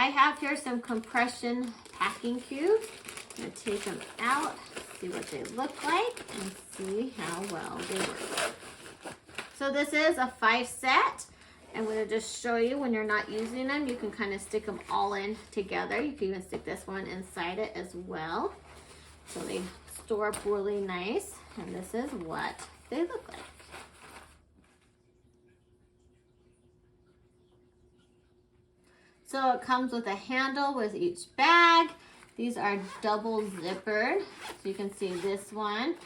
I have here some compression packing cubes. I'm gonna take them out, see what they look like, and see how well they work. So this is a 5 set. I'm going to just show you when you're not using them, you can kind of stick them all in together. You can even stick this one inside it as well. So they store up really nice. And this is what they look like. So it comes with a handle with each bag. These are double zippered. So you can see this one,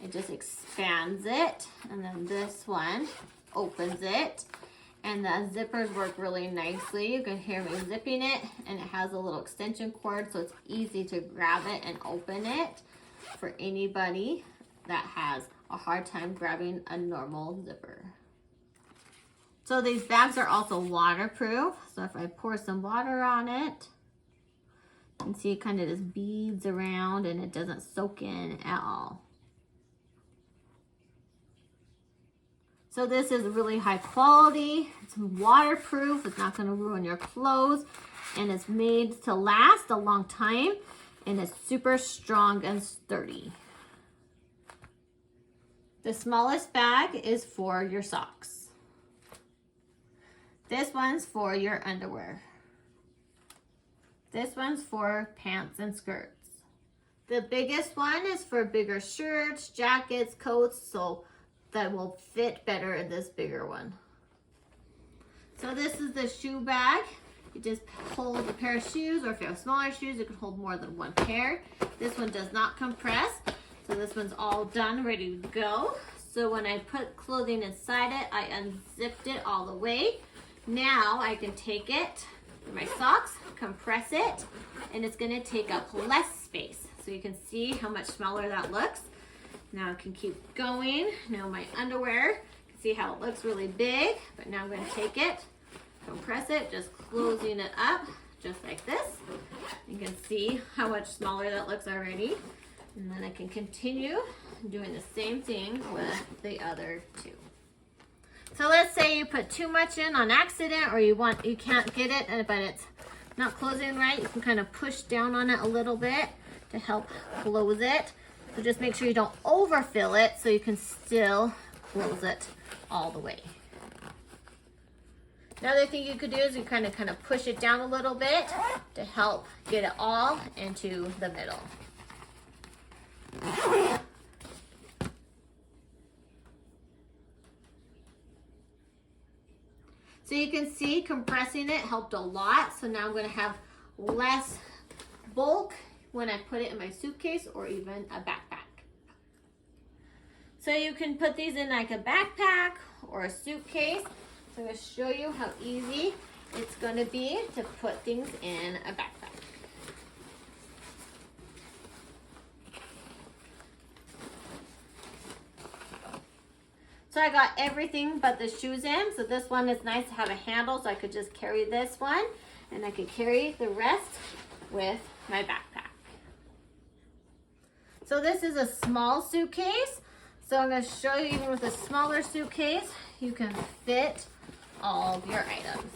it just expands it. And then this one opens it. And the zippers work really nicely. You can hear me zipping it, and it has a little extension cord, so it's easy to grab it and open it for anybody that has a hard time grabbing a normal zipper. So these bags are also waterproof. So if I pour some water on it, you can see it kind of just beads around and it doesn't soak in at all. So this is really high quality, it's waterproof, it's not gonna ruin your clothes, and it's made to last a long time, and it's super strong and sturdy. The smallest bag is for your socks. This one's for your underwear. This one's for pants and skirts. The biggest one is for bigger shirts, jackets, coats, so that will fit better in this bigger one. So this is the shoe bag. You just hold a pair of shoes, or if you have smaller shoes, you can hold more than one pair. This one does not compress, so this one's all done, ready to go. So when I put clothing inside it, I unzipped it all the way. Now I can take it for my socks, compress it, and it's gonna take up less space. So you can see how much smaller that looks. Now I can keep going. Now my underwear, you can see how it looks really big, but now I'm going to take it, compress it, just closing it up, just like this. You can see how much smaller that looks already. And then I can continue doing the same thing with the other two. So let's say you put too much in on accident, or you can't get it, but it's not closing right. You can kind of push down on it a little bit to help close it. So just make sure you don't overfill it so you can still close it all the way. Another thing you could do is you kind of push it down a little bit to help get it all into the middle. So you can see compressing it helped a lot. So now I'm going to have less bulk when I put it in my suitcase or even a backpack. So you can put these in like a backpack or a suitcase. So I'm going to show you how easy it's going to be to put things in a backpack. So I got everything but the shoes in. So this one is nice to have a handle, so I could just carry this one, and I could carry the rest with my backpack. So this is a small suitcase. So I'm going to show you, even with a smaller suitcase, you can fit all of your items.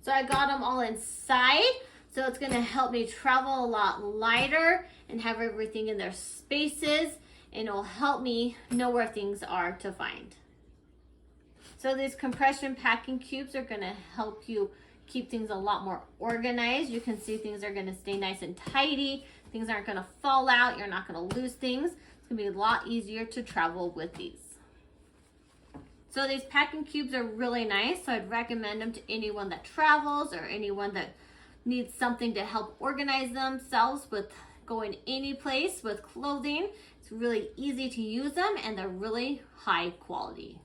So I got them all inside. So it's going to help me travel a lot lighter and have everything in their spaces, and it'll help me know where things are to find. So these compression packing cubes are going to help you keep things a lot more organized. You can see things are going to stay nice and tidy. Things aren't going to fall out. You're not going to lose things. It's going to be a lot easier to travel with these. So these packing cubes are really nice. So I'd recommend them to anyone that travels or anyone that needs something to help organize themselves with going any place with clothing. It's really easy to use them, and they're really high quality.